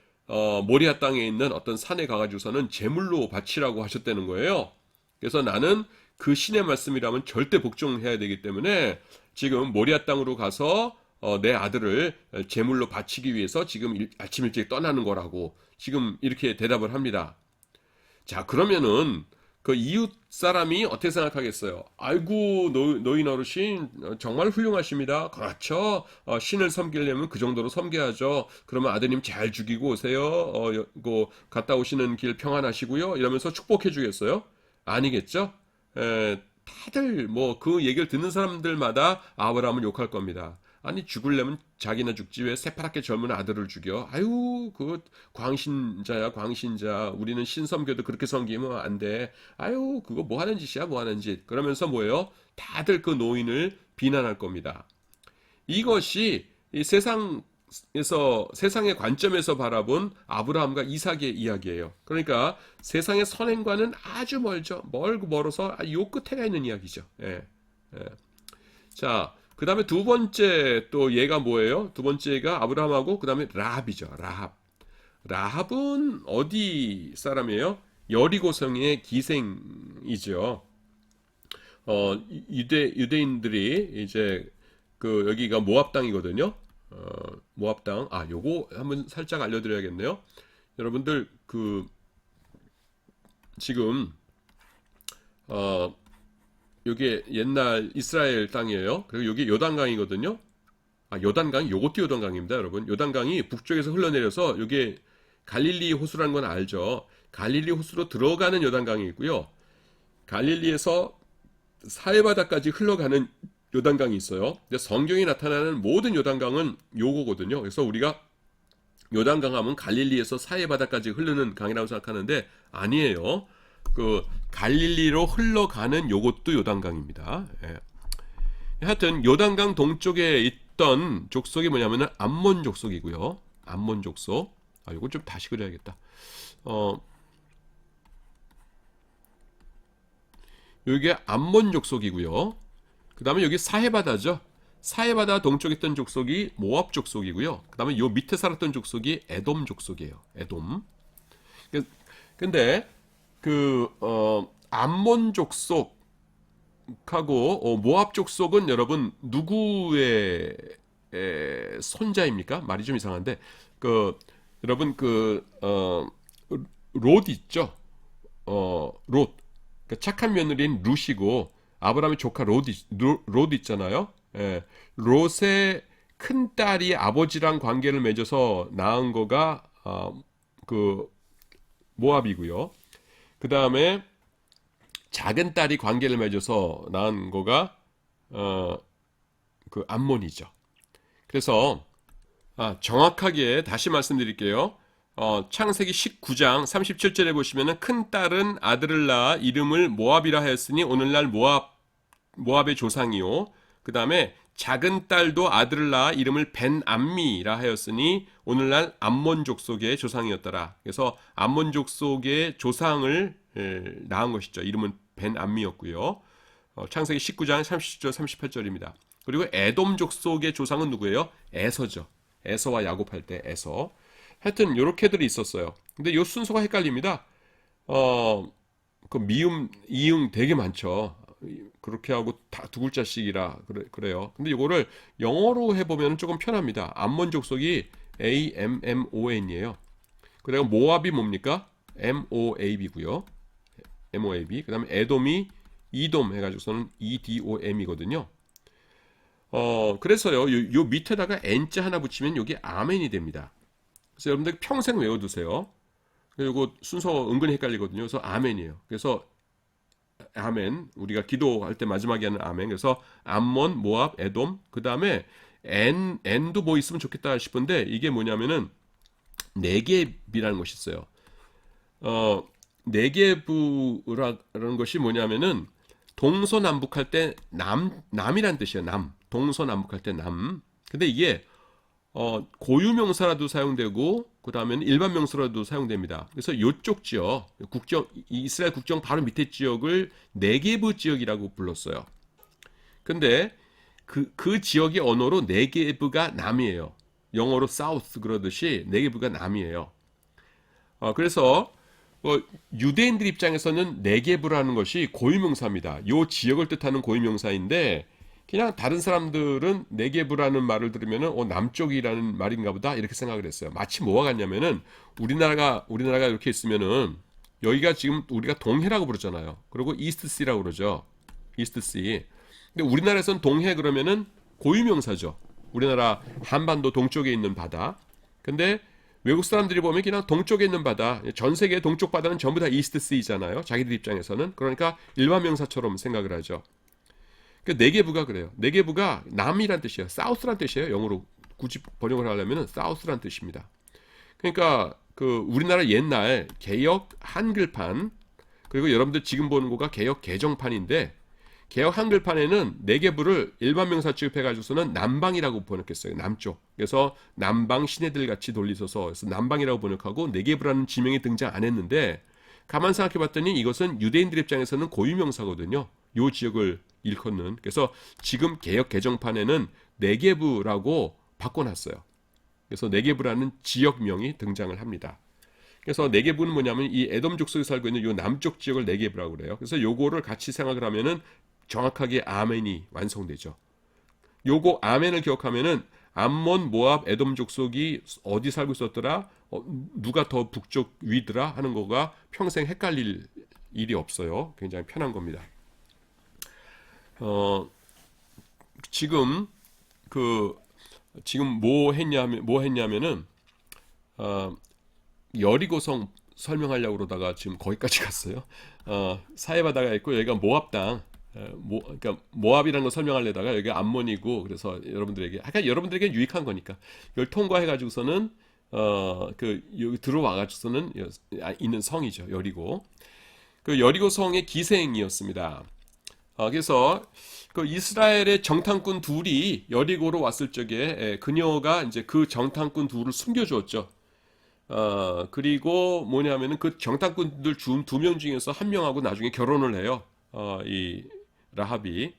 모리아 땅에 있는 어떤 산에 가가지고서는 제물로 바치라고 하셨다는 거예요. 그래서 나는 그 신의 말씀이라면 절대 복종해야 되기 때문에 지금 모리아 땅으로 가서 내 아들을 제물로 바치기 위해서 지금 아침 일찍 떠나는 거라고 지금 이렇게 대답을 합니다. 자, 그러면은 그 이웃 사람이 어떻게 생각하겠어요? 아이고, 노인 어르신 정말 훌륭하십니다. 그렇죠. 신을 섬기려면 그 정도로 섬겨야죠. 그러면 아드님 잘 죽이고 오세요. 갔다 오시는 길 평안하시고요. 이러면서 축복해 주겠어요? 아니겠죠? 다들 뭐 그 얘기를 듣는 사람들마다 아브라함을 욕할 겁니다. 아니 죽으려면 자기나 죽지 왜 새파랗게 젊은 아들을 죽여? 아유 그 광신자야 광신자. 우리는 신섬겨도 그렇게 섬기면 안 돼. 아유 그거 뭐 하는 짓이야 뭐 하는 짓. 그러면서 뭐예요? 다들 그 노인을 비난할 겁니다. 이것이 이 세상의 관점에서 바라본 아브라함과 이삭의 이야기예요. 그러니까 세상의 선행과는 아주 멀고 멀어서 요 끝에가 있는 이야기죠. 예, 예. 자, 그 다음에 두 번째 또 얘가 뭐예요? 두 번째가 아브라함하고 그 다음에 라합이죠. 라합. 라합은 어디 사람이에요? 여리고성의 기생이죠. 유대인들이 이제 그 여기가 모압 땅이거든요. 모압 땅. 요거 한번 살짝 알려드려야겠네요. 여러분들 그 지금 요게 옛날 이스라엘 땅이에요. 그리고 여기 요단강이거든요. 요단강, 요것도 요단강입니다, 여러분. 요단강이 북쪽에서 흘러내려서 요게 갈릴리 호수라는 건 알죠. 갈릴리 호수로 들어가는 요단강이 있고요. 갈릴리에서 사해바다까지 흘러가는 요단강이 있어요. 근데 성경에 나타나는 모든 요단강은 요거거든요. 그래서 우리가 요단강 하면 갈릴리에서 사해바다까지 흐르는 강이라고 생각하는데 아니에요. 그 갈릴리로 흘러가는 요것도 요단강입니다. 예. 하여튼 요단강 동쪽에 있던 족속이 뭐냐면은 암몬 족속이고요. 암몬 족속. 요거 좀 다시 그려야겠다. 여기가 암몬 족속이고요. 그 다음에 여기 사해바다죠. 사해바다 동쪽에 있던 족속이 모압 족속이고요. 그 다음에 요 밑에 살았던 족속이 에돔 족속이에요. 에돔. 근데 암몬 족속하고 모압 족속은 여러분 누구의 손자입니까? 말이 좀 이상한데 여러분 롯 있죠? 롯. 그러니까 착한 며느리인 룻이고 아브라함의 조카 롯 있잖아요. 예, 롯의 큰 딸이 아버지랑 관계를 맺어서 낳은 거가 그 모압이고요. 그 다음에 작은 딸이 관계를 맺어서 낳은 거가 그 암몬이죠. 그래서 정확하게 다시 말씀드릴게요. 창세기 19장 37절에 보시면은 큰 딸은 아들을 낳아 이름을 모압이라 하였으니 오늘날 모압의 조상이요. 그 다음에 작은 딸도 아들을 낳아 이름을 벤암미라 하였으니 오늘날 암몬 족속의 조상이었더라. 그래서 암몬 족속의 조상을 낳은 것이죠. 이름은 벤암미였고요. 창세기 19장 30절 38절입니다. 그리고 에돔 족속의 조상은 누구예요? 에서죠. 에서와 야곱할 때 에서. 하여튼 요렇게들이 있었어요. 근데 요 순서가 헷갈립니다. 그 미음, 이응 되게 많죠. 그렇게 하고 다 두 글자씩이라 그래요. 근데 이거를 영어로 해보면 조금 편합니다. 암몬 족속이 AMMON이에요. 그리고 모압이 뭡니까? MOAB고요. MOAB. 그 다음에 에돔이 이돔 해가지고서는 EDOM이거든요. 그래서요, 요 밑에다가 N자 하나 붙이면 여기 아멘이 됩니다. 그래서 여러분들 평생 외워두세요. 그리고 순서 은근히 헷갈리거든요. 그래서 아멘이에요. 그래서 아멘. 우리가 기도할 때 마지막에 하는 아멘. 그래서 암몬, 모압, 에돔. 그 다음에 N도 뭐 있으면 좋겠다 싶은데 이게 뭐냐면은 네겝이라는 것이 있어요. 네겝이라는 것이 뭐냐면은 동서남북할 때 남이란 뜻이에요. 남. 동서남북할 때 남. 근데 이게 고유명사라도 사용되고 그다음에는 일반 명사라도 사용됩니다. 그래서 요쪽 지역, 이스라엘 국정 바로 밑에 지역을 네게브 지역이라고 불렀어요. 근데 그 지역의 언어로 네게브가 남이에요. 영어로 사우스 그러듯이 네게브가 남이에요. 그래서 유대인들 입장에서는 네게브라는 것이 고유명사입니다. 요 지역을 뜻하는 고유명사인데 그냥 다른 사람들은 네게브라는 말을 들으면은 남쪽이라는 말인가 보다 이렇게 생각을 했어요. 마치 뭐와 같냐면은 우리나라가 이렇게 있으면은 여기가 지금 우리가 동해라고 부르잖아요. 그리고 이스트시라고 그러죠. 이스트시. 근데 우리나라에서는 동해 그러면은 고유명사죠. 우리나라 한반도 동쪽에 있는 바다. 근데 외국 사람들이 보면 그냥 동쪽에 있는 바다, 전 세계 동쪽 바다는 전부 다 이스트시잖아요. 자기들 입장에서는. 그러니까 일반 명사처럼 생각을 하죠. 그 네게브가 그래요. 네게브가 남이란 뜻이에요. 사우스란 뜻이에요. 영어로 굳이 번역을 하려면 사우스란 뜻입니다. 그러니까 그 우리나라 옛날 개역 한글판 그리고 여러분들 지금 보는 거가 개역 개정판인데 개역 한글판에는 네게브를 일반 명사 취급해가지고서는 남방이라고 번역했어요. 남쪽. 그래서 남방 시내들 같이 돌리셔서 그래서 남방이라고 번역하고 네게브라는 지명이 등장 안 했는데 가만 생각해봤더니 이것은 유대인들 입장에서는 고유명사거든요. 요 지역을 일컫는. 그래서 지금 개역 개정판에는 네게브라고 바꿔놨어요. 그래서 네게브라는 지역명이 등장을 합니다. 그래서 네게브는 뭐냐면 이 에돔 족속에 살고 있는 요 남쪽 지역을 네게브라고 그래요. 그래서 요거를 같이 생각을 하면은 정확하게 아멘이 완성되죠. 요거 아멘을 기억하면은 암몬, 모압, 에돔 족속이 어디 살고 있었더라? 누가 더 북쪽 위더라? 하는 거가 평생 헷갈릴 일이 없어요. 굉장히 편한 겁니다. 지금 지금 뭐 했냐면은 여리고성 설명하려고 그러다가 지금 거기까지 갔어요. 사해바다가 있고 여기가 모압 땅. 그러니까 모압이라는 거 설명하려다가 여기가 암몬이고 그래서 여러분들에게 유익한 거니까 이걸 통과해가지고서는 여기 들어와가지고서는 있는 성이죠. 여리고. 그 여리고 성의 기생이었습니다. 그래서 그 이스라엘의 정탐꾼 둘이 여리고로 왔을 적에 그녀가 이제 그 정탐꾼 둘을 숨겨주었죠. 그리고 뭐냐면은 그 정탐꾼들 중 2명 중에서 한 명하고 나중에 결혼을 해요. 이 라합이.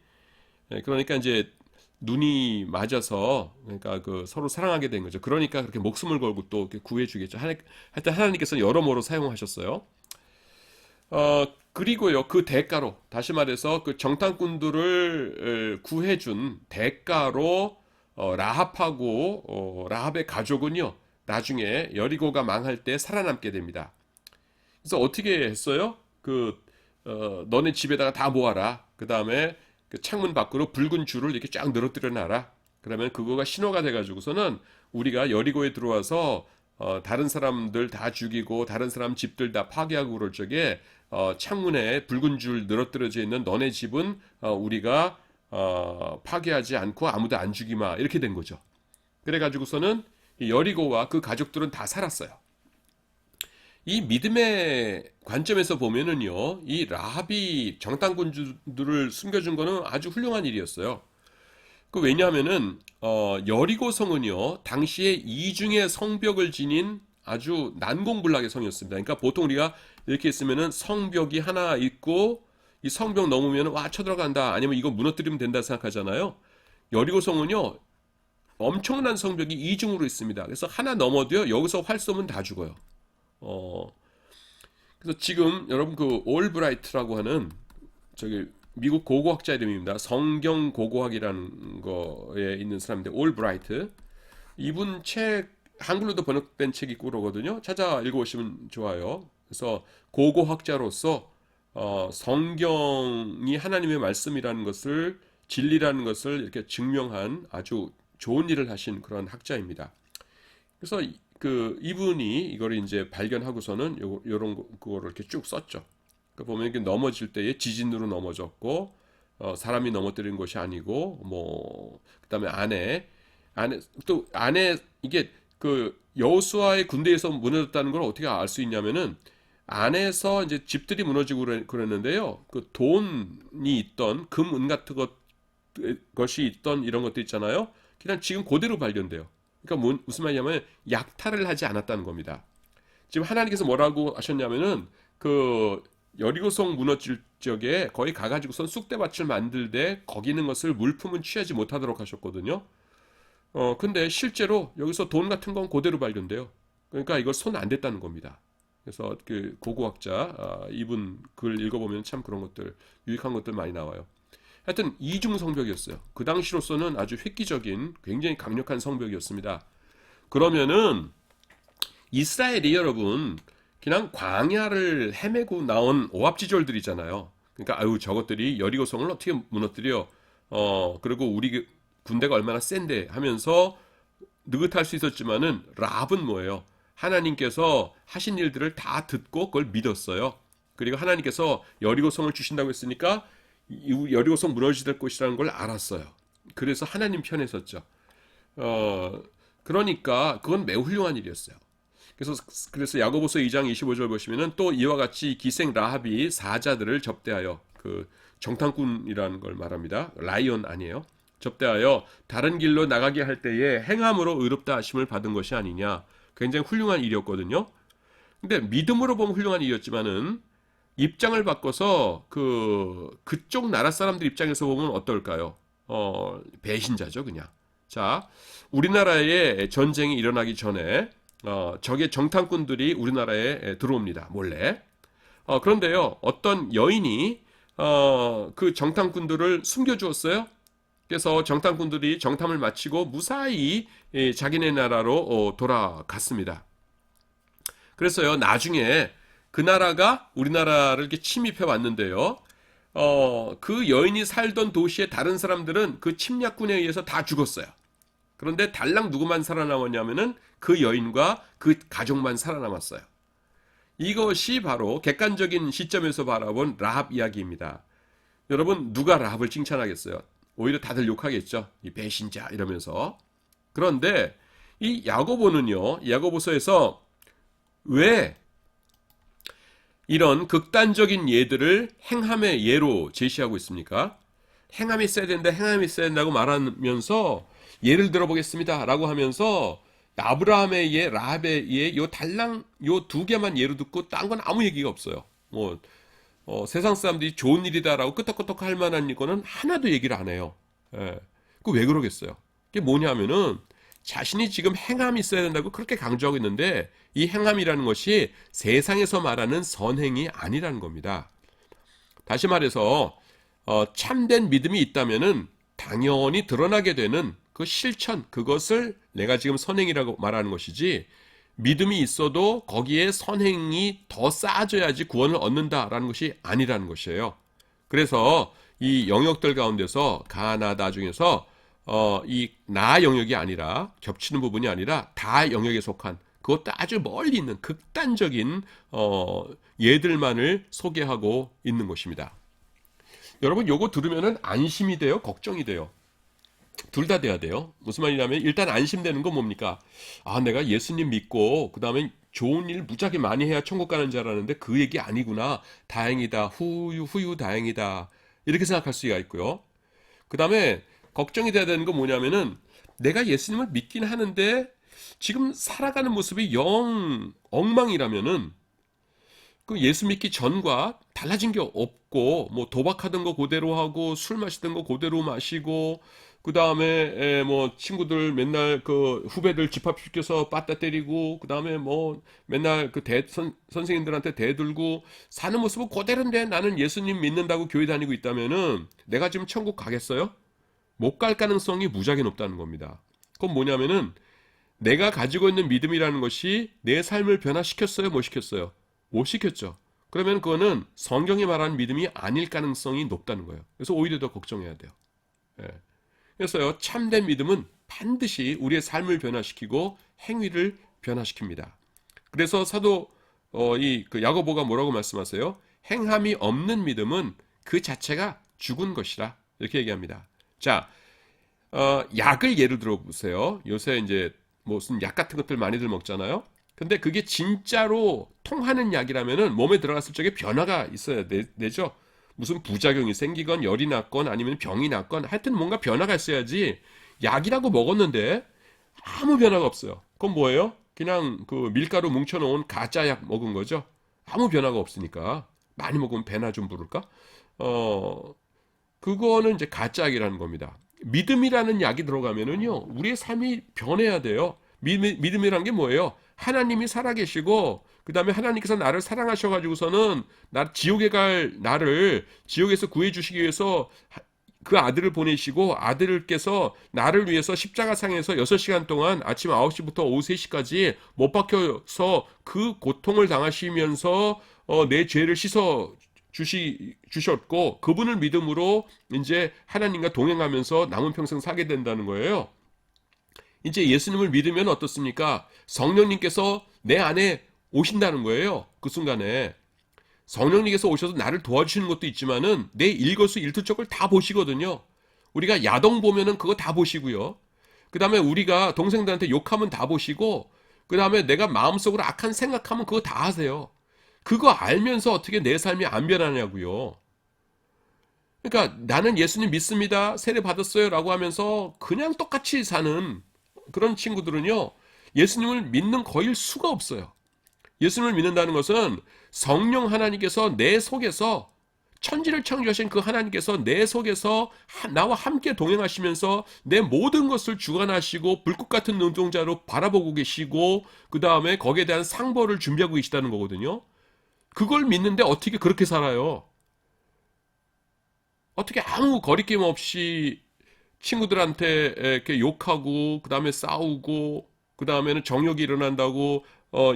그러니까 이제 눈이 맞아서 그러니까 그 서로 사랑하게 된 거죠. 그러니까 그렇게 목숨을 걸고 또 구해주겠죠. 하여튼 하나님께서 여러모로 사용하셨어요. 그리고요, 그 대가로, 다시 말해서 그 정탐꾼들을 구해준 대가로, 라합의 가족은요, 나중에 여리고가 망할 때 살아남게 됩니다. 그래서 어떻게 했어요? 너네 집에다가 다 모아라. 그 다음에 그 창문 밖으로 붉은 줄을 이렇게 쫙 늘어뜨려 놔라. 그러면 그거가 신호가 돼가지고서는 우리가 여리고에 들어와서 다른 사람들 다 죽이고 다른 사람 집들 다 파괴하고 그럴 적에 창문에 붉은 줄 늘어뜨려져 있는 너네 집은 우리가 파괴하지 않고 아무도 안 죽이마 이렇게 된 거죠. 그래가지고서는 여리고와 그 가족들은 다 살았어요. 이 믿음의 관점에서 보면은요, 이 라합이 정탐꾼들을 숨겨준 거는 아주 훌륭한 일이었어요. 왜냐하면은 여리고 성은요 당시에 이중의 성벽을 지닌 아주 난공불락의 성이었습니다. 그러니까 보통 우리가 이렇게 있으면은 성벽이 하나 있고 이 성벽 넘으면 와 쳐들어간다 아니면 이거 무너뜨리면 된다 생각하잖아요. 여리고 성은요 엄청난 성벽이 이중으로 있습니다. 그래서 하나 넘어도요 여기서 활 쏘면 다 죽어요. 그래서 지금 여러분 그 올브라이트라고 하는 저기 미국 고고학자 이름입니다. 성경 고고학이라는 거에 있는 사람인데 올브라이트 이분 책 한글로도 번역된 책이 있고 그러거든요. 찾아 읽어보시면 좋아요. 그래서 고고학자로서 성경이 하나님의 말씀이라는 것을 진리라는 것을 이렇게 증명한 아주 좋은 일을 하신 그런 학자입니다. 그래서 이분이 이걸 이제 발견하고서는 요런 그거를 이렇게 쭉 썼죠. 보면 이렇게 넘어질 때에 지진으로 넘어졌고 사람이 넘어뜨린 것이 아니고 그다음에 안에 이게 여호수아의 군대에서 무너졌다는 걸 어떻게 알 수 있냐면은 안에서 이제 집들이 무너지고 그랬는데요. 그 돈이 있던 금, 은 같은 것이 있던 이런 것도 있잖아요. 그냥 지금 그대로 발견돼요. 그러니까 무슨 말이냐면 약탈을 하지 않았다는 겁니다. 지금 하나님께서 뭐라고 하셨냐면은 그 여리고성 무너질 적에 거기 가가지고선 쑥대밭을 만들되 거기 있는 것을 물품은 취하지 못하도록 하셨거든요. 근데 실제로 여기서 돈 같은 건 그대로 발견돼요. 그러니까 이걸 손 안 댔다는 겁니다. 그래서 그 고고학자 이분 글 읽어보면 참 그런 것들 유익한 것들 많이 나와요. 하여튼 이중 성벽이었어요. 그 당시로서는 아주 획기적인 굉장히 강력한 성벽이었습니다. 그러면은 이스라엘이 여러분 그냥 광야를 헤매고 나온 오합지졸들이잖아요. 그러니까 아유 저것들이 여리고성을 어떻게 무너뜨려? 그리고 우리 군대가 얼마나 센데 하면서 느긋할 수 있었지만은 라합은 뭐예요? 하나님께서 하신 일들을 다 듣고 그걸 믿었어요. 그리고 하나님께서 여리고성을 주신다고 했으니까 여리고성 무너질 것이라는 걸 알았어요. 그래서 하나님 편에 섰죠. 그러니까 그건 매우 훌륭한 일이었어요. 그래서 야고보서 2장 25절 보시면은 또 이와 같이 기생 라합이 사자들을 접대하여 그 정탐꾼이라는 걸 말합니다. 라이온 아니에요. 접대하여 다른 길로 나가게 할 때에 행함으로 의롭다 하심을 받은 것이 아니냐. 굉장히 훌륭한 일이었거든요. 근데 믿음으로 보면 훌륭한 일이었지만은 입장을 바꿔서 그쪽 나라 사람들 입장에서 보면 어떨까요? 배신자죠, 그냥. 자, 우리나라에 전쟁이 일어나기 전에 적의 정탐꾼들이 우리나라에 들어옵니다. 몰래. 그런데요, 어떤 여인이 그 정탐꾼들을 숨겨주었어요. 그래서 정탐꾼들이 정탐을 마치고 무사히 자기네 나라로 돌아갔습니다. 그래서요, 나중에 그 나라가 우리나라를 이렇게 침입해 왔는데요. 그 여인이 살던 도시의 다른 사람들은 그 침략군에 의해서 다 죽었어요. 그런데 달랑 누구만 살아남았냐면은 그 여인과 그 가족만 살아남았어요. 이것이 바로 객관적인 시점에서 바라본 라합 이야기입니다. 여러분 누가 라합을 칭찬하겠어요? 오히려 다들 욕하겠죠. 이 배신자 이러면서. 그런데 이 야고보는요. 야고보서에서 왜 이런 극단적인 예들을 행함의 예로 제시하고 있습니까? 행함이 있어야 된다, 행함이 있어야 된다고 말하면서 예를 들어보겠습니다 라고 하면서 아브라함의 예, 라합의 예, 요 달랑 요 두 개만 예로 듣고 딴 건 아무 얘기가 없어요. 세상 사람들이 좋은 일이다라고 끄떡끄떡 할 만한 이거는 하나도 얘기를 안 해요. 예. 그 왜 그러겠어요? 그게 뭐냐면은 자신이 지금 행함이 있어야 된다고 그렇게 강조하고 있는데 이 행함이라는 것이 세상에서 말하는 선행이 아니라는 겁니다. 다시 말해서 참된 믿음이 있다면은 당연히 드러나게 되는 그 실천, 그것을 내가 지금 선행이라고 말하는 것이지 믿음이 있어도 거기에 선행이 더 쌓아져야지 구원을 얻는다라는 것이 아니라는 것이에요. 그래서 이 영역들 가운데서 가나다 중에서 이 나 영역이 아니라 겹치는 부분이 아니라 다 영역에 속한 그것도 아주 멀리 있는 극단적인 예들만을 소개하고 있는 것입니다. 여러분 요거 들으면은 안심이 돼요? 걱정이 돼요? 둘 다 돼야 돼요. 무슨 말이냐면 일단 안심되는 건 뭡니까? 아 내가 예수님 믿고 그 다음에 좋은 일 무지하게 많이 해야 천국 가는 줄 알았는데 그 얘기 아니구나. 다행이다. 후유 다행이다. 이렇게 생각할 수가 있고요. 그 다음에 걱정이 돼야 되는 건 뭐냐면은 내가 예수님을 믿긴 하는데 지금 살아가는 모습이 영 엉망이라면은 그 예수 믿기 전과 달라진 게 없고 뭐 도박하던 거 그대로 하고 술 마시던 거 그대로 마시고 그 다음에 뭐 친구들 맨날 그 후배들 집합시켜서 빠따 때리고 그 다음에 뭐 맨날 그 선생님들한테 대들고 사는 모습은 그대로인데 나는 예수님 믿는다고 교회 다니고 있다면은 내가 지금 천국 가겠어요? 못 갈 가능성이 무지하게 높다는 겁니다. 그건 뭐냐면은 내가 가지고 있는 믿음이라는 것이 내 삶을 변화시켰어요? 못 시켰어요? 못 시켰죠. 그러면 그거는 성경이 말하는 믿음이 아닐 가능성이 높다는 거예요. 그래서 오히려 더 걱정해야 돼요. 예. 그래서요, 참된 믿음은 반드시 우리의 삶을 변화시키고 행위를 변화시킵니다. 그래서 사도 그 야고보가 뭐라고 말씀하세요? 행함이 없는 믿음은 그 자체가 죽은 것이라 이렇게 얘기합니다. 자, 약을 예를 들어 보세요. 요새 이제 무슨 약 같은 것들 많이들 먹잖아요. 근데 그게 진짜로 통하는 약이라면은 몸에 들어갔을 적에 변화가 있어야 되죠. 무슨 부작용이 생기건 열이 났건 아니면 병이 났건 하여튼 뭔가 변화가 있어야지. 약이라고 먹었는데 아무 변화가 없어요. 그건 뭐예요? 그냥 그 밀가루 뭉쳐놓은 가짜 약 먹은 거죠. 아무 변화가 없으니까. 많이 먹으면 배나 좀 부를까? 그거는 이제 가짜 약이라는 겁니다. 믿음이라는 약이 들어가면은요, 우리의 삶이 변해야 돼요. 믿음이라는 게 뭐예요? 하나님이 살아계시고, 그 다음에 하나님께서 나를 사랑하셔가지고서는 지옥에 갈 나를 지옥에서 구해주시기 위해서 그 아들을 보내시고, 아들께서 나를 위해서 십자가상에서 6시간 동안 아침 9시부터 오후 3시까지 못 박혀서 그 고통을 당하시면서 내 죄를 씻어 주셨고, 그분을 믿음으로 이제 하나님과 동행하면서 남은 평생 살게 된다는 거예요. 이제 예수님을 믿으면 어떻습니까? 성령님께서 내 안에 오신다는 거예요. 그 순간에. 성령님께서 오셔서 나를 도와주시는 것도 있지만은 내 일거수일투족을 다 보시거든요. 우리가 야동 보면은 그거 다 보시고요. 그 다음에 우리가 동생들한테 욕하면 다 보시고, 그 다음에 내가 마음속으로 악한 생각하면 그거 다 하세요. 그거 알면서 어떻게 내 삶이 안 변하냐고요. 그러니까 나는 예수님 믿습니다. 세례 받았어요. 라고 하면서 그냥 똑같이 사는 그런 친구들은요. 예수님을 믿는 거일 수가 없어요. 예수님을 믿는다는 것은 성령 하나님께서 내 속에서 천지를 창조하신 그 하나님께서 내 속에서 나와 함께 동행하시면서 내 모든 것을 주관하시고 불꽃 같은 눈동자로 바라보고 계시고 그 다음에 거기에 대한 상벌을 준비하고 계시다는 거거든요. 그걸 믿는데 어떻게 그렇게 살아요? 어떻게 아무 거리낌 없이 친구들한테 이렇게 욕하고 그 다음에 싸우고 그 다음에는 정욕이 일어난다고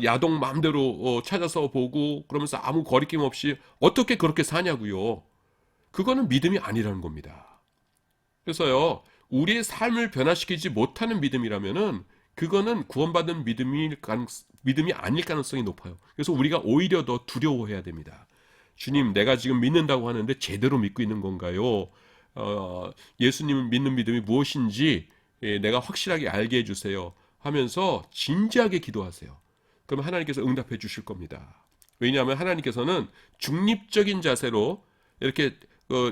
야동 마음대로 찾아서 보고 그러면서 아무 거리낌 없이 어떻게 그렇게 사냐고요. 그거는 믿음이 아니라는 겁니다. 그래서요, 우리의 삶을 변화시키지 못하는 믿음이라면은 그거는 구원받은 믿음이 아닐 가능성이 높아요. 그래서 우리가 오히려 더 두려워해야 됩니다. 주님, 내가 지금 믿는다고 하는데 제대로 믿고 있는 건가요? 예수님을 믿는 믿음이 무엇인지 내가 확실하게 알게 해주세요. 하면서 진지하게 기도하세요. 그럼 하나님께서 응답해 주실 겁니다. 왜냐하면 하나님께서는 중립적인 자세로 이렇게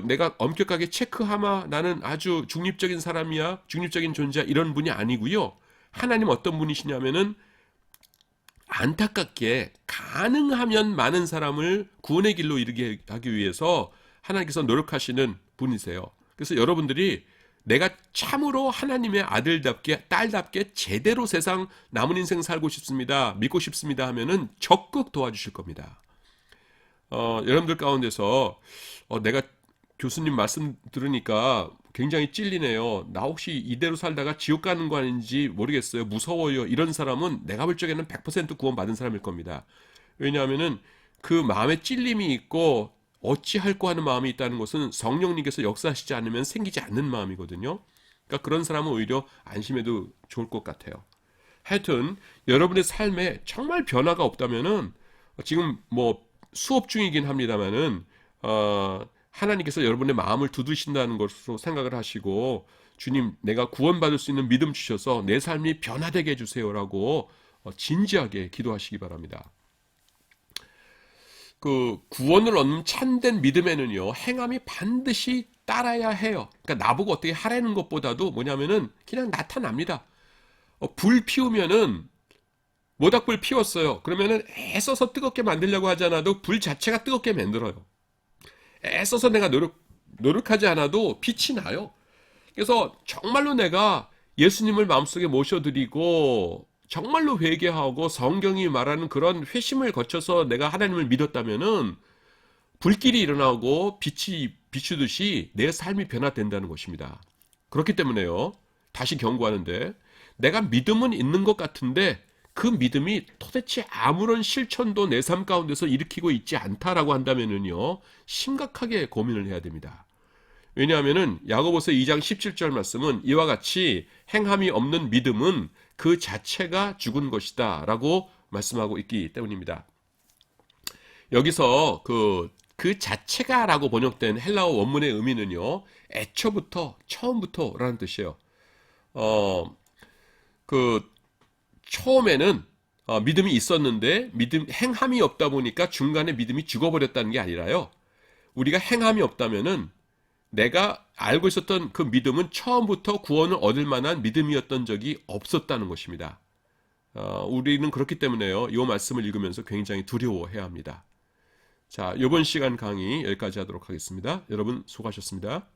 내가 엄격하게 체크하마 나는 아주 중립적인 사람이야, 중립적인 존재야 이런 분이 아니고요. 하나님 어떤 분이시냐면은 안타깝게 가능하면 많은 사람을 구원의 길로 이르게 하기 위해서 하나님께서 노력하시는 분이세요. 그래서 여러분들이 내가 참으로 하나님의 아들답게 딸답게 제대로 세상 남은 인생 살고 싶습니다. 믿고 싶습니다 하면은 적극 도와주실 겁니다. 여러분들 가운데서 내가 교수님 말씀 들으니까 굉장히 찔리네요. 나 혹시 이대로 살다가 지옥 가는 거 아닌지 모르겠어요. 무서워요. 이런 사람은 내가 볼 적에는 100% 구원받은 사람일 겁니다. 왜냐하면은 그 마음에 찔림이 있고 어찌할꼬 하는 마음이 있다는 것은 성령님께서 역사하시지 않으면 생기지 않는 마음이거든요. 그러니까 그런 사람은 오히려 안심해도 좋을 것 같아요. 하여튼 여러분의 삶에 정말 변화가 없다면은 지금 뭐 수업 중이긴 합니다만은 하나님께서 여러분의 마음을 두드신다는 것으로 생각을 하시고 주님 내가 구원받을 수 있는 믿음 주셔서 내 삶이 변화되게 해주세요라고 진지하게 기도하시기 바랍니다. 그 구원을 얻는 참된 믿음에는요 행함이 반드시 따라야 해요. 그러니까 나보고 어떻게 하라는 것보다도 뭐냐면은 그냥 나타납니다. 불 피우면은 모닥불 피웠어요. 그러면은 애써서 뜨겁게 만들려고 하지 않아도 불 자체가 뜨겁게 만들어요. 애써서 내가 노력하지 않아도 빛이 나요. 그래서 정말로 내가 예수님을 마음속에 모셔드리고 정말로 회개하고 성경이 말하는 그런 회심을 거쳐서 내가 하나님을 믿었다면은 불길이 일어나고 빛이 비추듯이 내 삶이 변화된다는 것입니다. 그렇기 때문에요. 다시 경고하는데 내가 믿음은 있는 것 같은데 그 믿음이 도대체 아무런 실천도 내 삶 가운데서 일으키고 있지 않다라고 한다면은요. 심각하게 고민을 해야 됩니다. 왜냐하면은 야고보서 2장 17절 말씀은 이와 같이 행함이 없는 믿음은 그 자체가 죽은 것이다 라고 말씀하고 있기 때문입니다. 여기서 그 자체가 라고 번역된 헬라어 원문의 의미는요. 애초부터 처음부터 라는 뜻이에요. 그 처음에는 믿음이 있었는데 행함이 없다 보니까 중간에 믿음이 죽어버렸다는 게 아니라요. 우리가 행함이 없다면은 내가 알고 있었던 그 믿음은 처음부터 구원을 얻을 만한 믿음이었던 적이 없었다는 것입니다. 우리는 그렇기 때문에요. 이 말씀을 읽으면서 굉장히 두려워해야 합니다. 자, 이번 시간 강의 여기까지 하도록 하겠습니다. 여러분 수고하셨습니다.